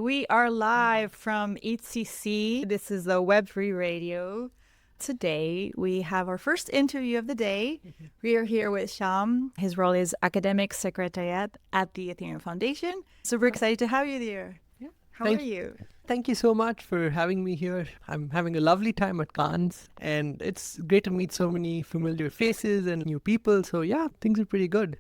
We are live from EthCC. This is the Web3 Radio. Today, we have our first interview of the day. We are here with Shyam. His role is Academic Secretariat at the Ethereum Foundation. Super excited to have you there. How are you? Thank you so much for having me here. I'm having a lovely time at Cannes, and it's great to meet so many familiar faces and new people. So yeah, things are pretty good.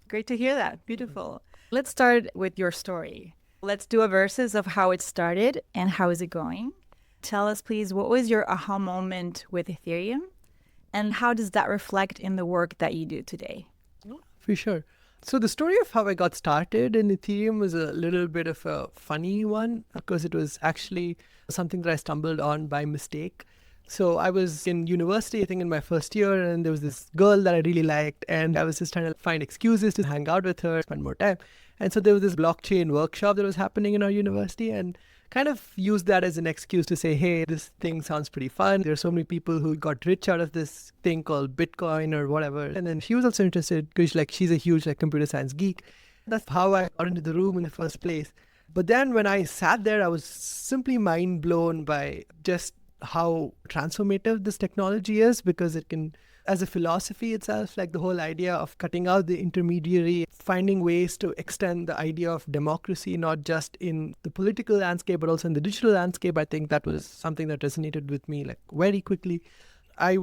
Great to hear that. Beautiful. Let's start with your story. Let's do a versus of how it started and how is it going. Tell us, please, what was your aha moment with Ethereum and how does that reflect in the work that you do today? For sure. So the story of how I got started in Ethereum was a little bit of a funny one because it was actually something that I stumbled on by mistake. So I was in university, I think in my first year, and there was this girl that I really liked, and I was just trying to find excuses to hang out with her, spend more time. And so there was this blockchain workshop that was happening in our university, and kind of used that as an excuse to say, hey, this thing sounds pretty fun. There are so many people who got rich out of this thing called Bitcoin or whatever. And then she was also interested because she's a huge computer science geek. That's how I got into the room in the first place. But then when I sat there, I was simply mind blown by just how transformative this technology is, because it can, as a philosophy itself, the whole idea of cutting out the intermediary, finding ways to extend the idea of democracy, not just in the political landscape, but also in the digital landscape. I think that was something that resonated with me very quickly. I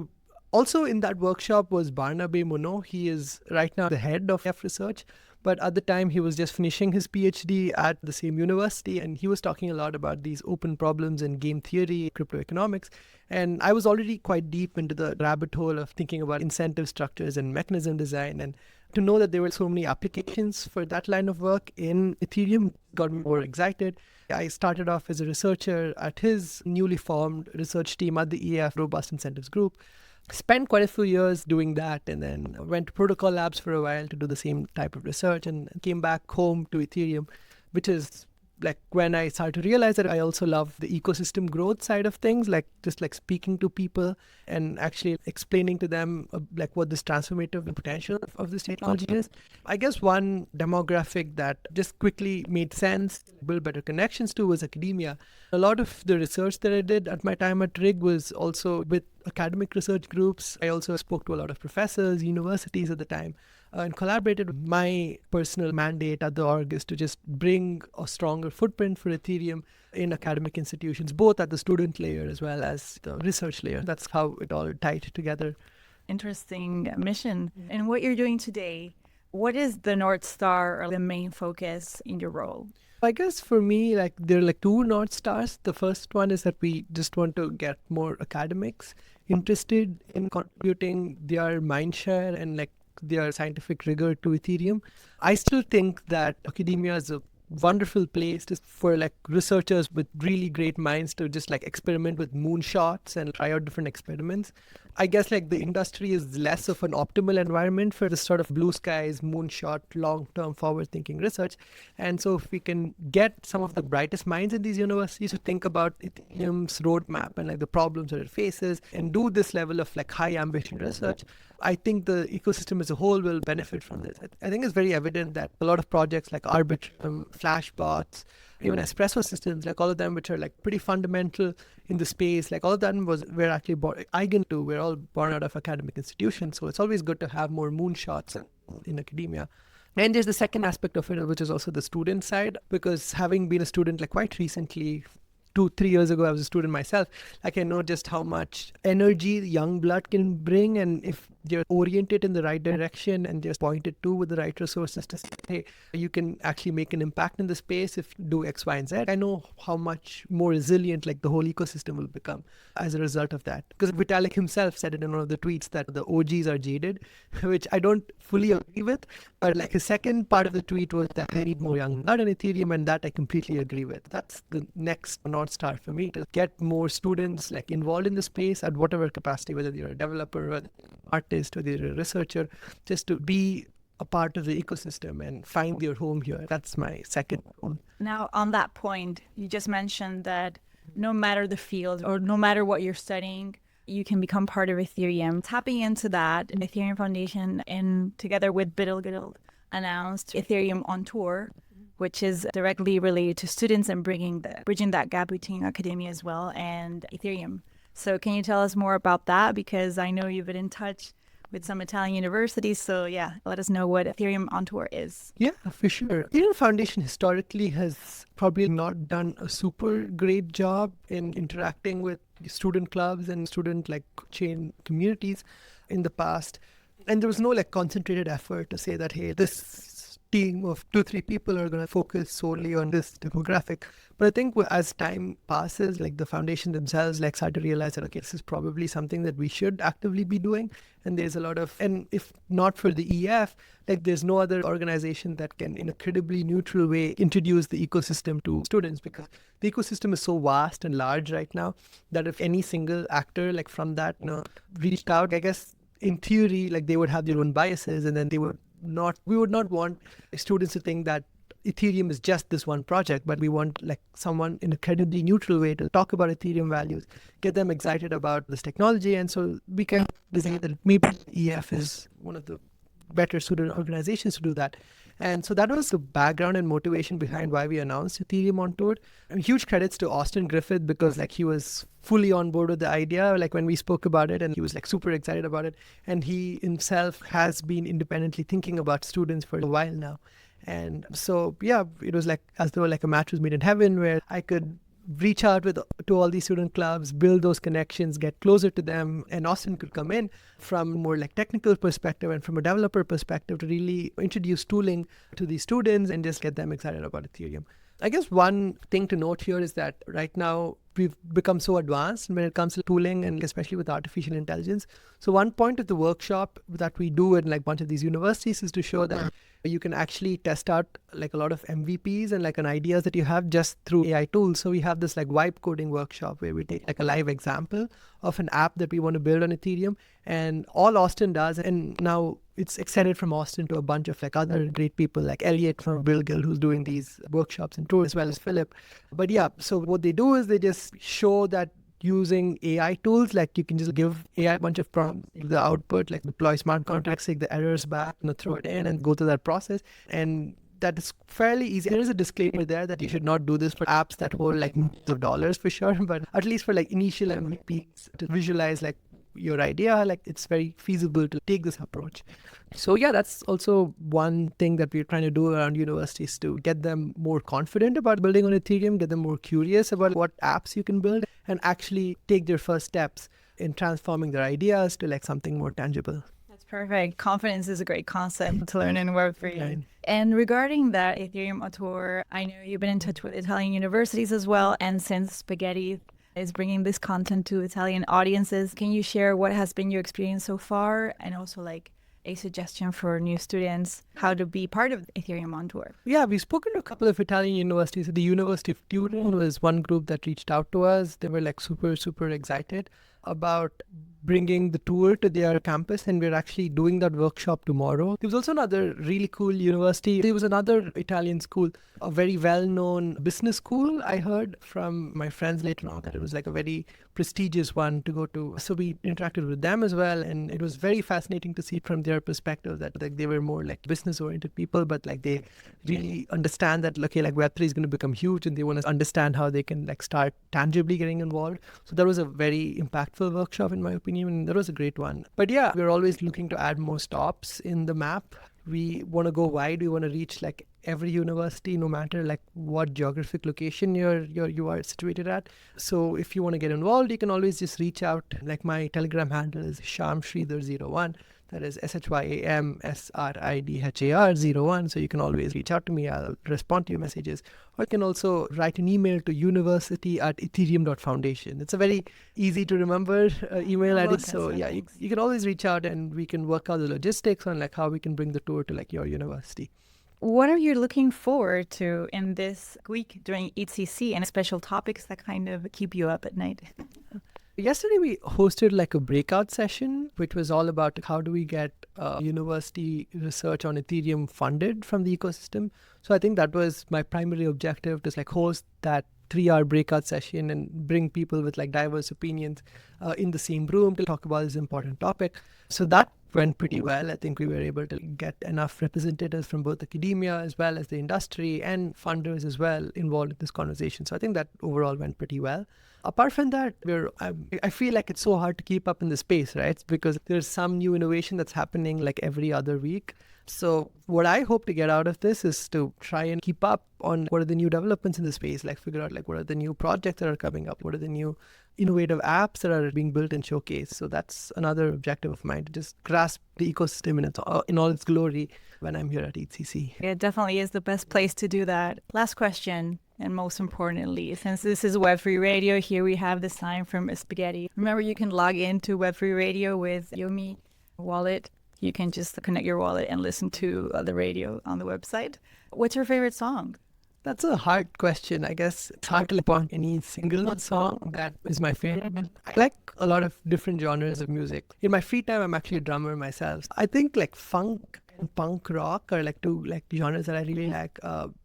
also in that workshop was Barnaby Monod. He is right now the head of F research. But at the time, he was just finishing his PhD at the same university, and he was talking a lot about these open problems in game theory, crypto economics. And I was already quite deep into the rabbit hole of thinking about incentive structures and mechanism design. And to know that there were so many applications for that line of work in Ethereum got me more excited. I started off as a researcher at his newly formed research team at the EF Robust Incentives Group. Spent quite a few years doing that, and then went to Protocol Labs for a while to do the same type of research, and came back home to Ethereum, which is when I started to realize that I also love the ecosystem growth side of things, just speaking to people and actually explaining to them what this transformative potential of this technology is. I guess one demographic that just quickly made sense, build better connections to, was academia. A lot of the research that I did at my time at RIG was also with academic research groups. I also spoke to a lot of professors, universities at the time, and collaborated. My personal mandate at the org is to just bring a stronger footprint for Ethereum in academic institutions, both at the student layer as well as the research layer. That's how it all tied together. Interesting mission. And what you're doing today, what is the North Star or the main focus in your role? I guess for me, there are two North Stars. The first one is that we just want to get more academics interested in contributing their mindshare and their scientific rigor to Ethereum. I still think that academia is a wonderful place for researchers with really great minds to just experiment with moonshots and try out different experiments. I guess the industry is less of an optimal environment for this sort of blue skies, moonshot, long-term forward-thinking research. And so if we can get some of the brightest minds in these universities to think about Ethereum's roadmap and the problems that it faces and do this level of high ambition research, I think the ecosystem as a whole will benefit from this. I think it's very evident that a lot of projects like Arbitrum, Flashbots, even espresso systems, all of them, which are pretty fundamental in the space, all of them were actually we're all born out of academic institutions. So it's always good to have more moonshots in academia. And there's the second aspect of it, which is also the student side, because having been a student quite recently, 2-3 years ago, I was a student myself. I know just how much energy young blood can bring, and if they're oriented in the right direction and just pointed to with the right resources to say, hey, you can actually make an impact in the space if you do X, Y, and Z. I know how much more resilient the whole ecosystem will become as a result of that. Because Vitalik himself said it in one of the tweets that the OGs are jaded, which I don't fully agree with. But his second part of the tweet was that I need more young blood in Ethereum, and that I completely agree with. That's the next North Star for me, to get more students involved in the space at whatever capacity, whether you're a developer, whether you're an artist, whether you're a researcher, just to be a part of the ecosystem and find your home here. That's my second goal. Now, on that point, you just mentioned that no matter the field or no matter what you're studying, you can become part of Ethereum. Tapping into that, the Ethereum Foundation, and together with Biddle announced Ethereum on Tour. which is directly related to students and bridging that gap between academia as well and Ethereum. So can you tell us more about that? Because I know you've been in touch with some Italian universities. So yeah, let us know what Ethereum on Tour is. Yeah, for sure. Ethereum Foundation historically has probably not done a super great job in interacting with student clubs and student like chain communities in the past. And there was no like concentrated effort to say that, hey, this team of 2-3 people are going to focus solely on this demographic. But I think as time passes, like the foundation themselves like start to realize that, okay, this is probably something that we should actively be doing. And there's a lot of, and if not for the EF, like there's no other organization that can in a credibly neutral way introduce the ecosystem to students, because the ecosystem is so vast and large right now that if any single actor like from that reached out, I guess in theory, like they would have their own biases, and then we would not want students to think that Ethereum is just this one project, but we want like someone in a credibly neutral way to talk about Ethereum values, get them excited about this technology. And so we can say that maybe EF is one of the better suited organizations to do that. And so that was the background and motivation behind why we announced Ethereum on Tour. And huge credits to Austin Griffith, because like he was fully on board with the idea, like when we spoke about it, and he was like super excited about it. And he himself has been independently thinking about students for a while now. And so, yeah, it was like as though like a match was made in heaven, where I could reach out to all these student clubs, build those connections, get closer to them, and Austin could come in from more like technical perspective and from a developer perspective to really introduce tooling to these students and just get them excited about Ethereum. I guess one thing to note here is that right now we've become so advanced when it comes to tooling, and especially with artificial intelligence. So one point of the workshop that we do in like a bunch of these universities is to show that you can actually test out like a lot of MVPs and like an ideas that you have just through AI tools. So we have this like vibe coding workshop where we take like a live example of an app that we want to build on Ethereum, and all Austin does, and now it's extended from Austin to a bunch of like other great people like Elliot from Bill Gill, who's doing these workshops and tours, as well as Philip. But yeah, so what they do is they just show that using AI tools, like you can just give AI a bunch of prompts, the output, like deploy smart contracts, take the errors back, throw it in and go through that process. And that is fairly easy. There is a disclaimer there that you should not do this for apps that hold like millions of dollars for sure, but at least for like initial MVPs to visualize like your idea, like it's very feasible to take this approach. So yeah, that's also one thing that we're trying to do around universities to get them more confident about building on Ethereum, get them more curious about what apps you can build, and actually take their first steps in transforming their ideas to like something more tangible. That's perfect. Confidence is a great concept to learn in Web3. Right. And regarding that Ethereum Tour, I know you've been in touch with Italian universities as well, and since SpaghettETH is bringing this content to Italian audiences, can you share what has been your experience so far, and also like a suggestion for new students how to be part of Ethereum on Tour? Yeah, we've spoken to a couple of Italian universities. The University of Turin was one group that reached out to us. They were like super, super excited about bringing the tour to their campus, and we're actually doing that workshop tomorrow. There was also another really cool university. There was another Italian school, a very well-known business school. I heard from my friends later on that it was like a very prestigious one to go to. So we interacted with them as well, and it was very fascinating to see from their perspective that like they were more like business-oriented people, but like they really understand that okay, like Web3 is going to become huge, and they want to understand how they can like start tangibly getting involved. So that was a very impactful workshop in my opinion. And that was a great one. But yeah, we're always looking to add more stops in the map. We want to go wide. We want to reach like every university, no matter like what geographic location you are situated at. So if you want to get involved, you can always just reach out. Like my Telegram handle is Shyam Sridhar01. That is SHYAMSRIDHAR01. So you can always reach out to me. I'll respond to your messages. Or you can also write an email to university@ethereum.foundation. It's a very easy to remember email ID. So yeah, you can always reach out, and we can work out the logistics on like how we can bring the tour to like your university. What are you looking forward to in this week during EthCC, and special topics that kind of keep you up at night? Yesterday, we hosted like a breakout session, which was all about how do we get university research on Ethereum funded from the ecosystem. So I think that was my primary objective, to like host that 3-hour breakout session and bring people with like diverse opinions in the same room to talk about this important topic. So that went pretty well. I think we were able to get enough representatives from both academia as well as the industry and funders as well involved in this conversation. So I think that overall went pretty well. Apart from that, I feel like it's so hard to keep up in the space, right? Because there's some new innovation that's happening like every other week. So what I hope to get out of this is to try and keep up on what are the new developments in the space, like figure out like what are the new projects that are coming up, what are the new innovative apps that are being built and showcased. So that's another objective of mine, to just grasp the ecosystem in all its glory when I'm here at EthCC. It definitely is the best place to do that. Last question, and most importantly, since this is Web3 Radio, here we have the sign from Spaghetti. Remember, you can log into Web3 Radio with Yomi wallet. You can just connect your wallet and listen to the radio on the website. What's your favorite song? That's a hard question. I guess it's hard to point any single song that is my favorite. I like a lot of different genres of music. In my free time, I'm actually a drummer myself. I think like funk and punk rock are like two like genres that I really like.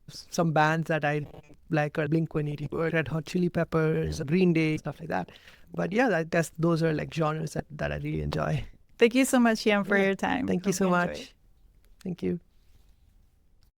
Some bands that I like are Blink-182, Red Hot Chili Peppers, Green Day, stuff like that. But yeah, I guess those are like genres that I really enjoy. Thank you so much, Shyam, for your time. Thank you so much. Thank you.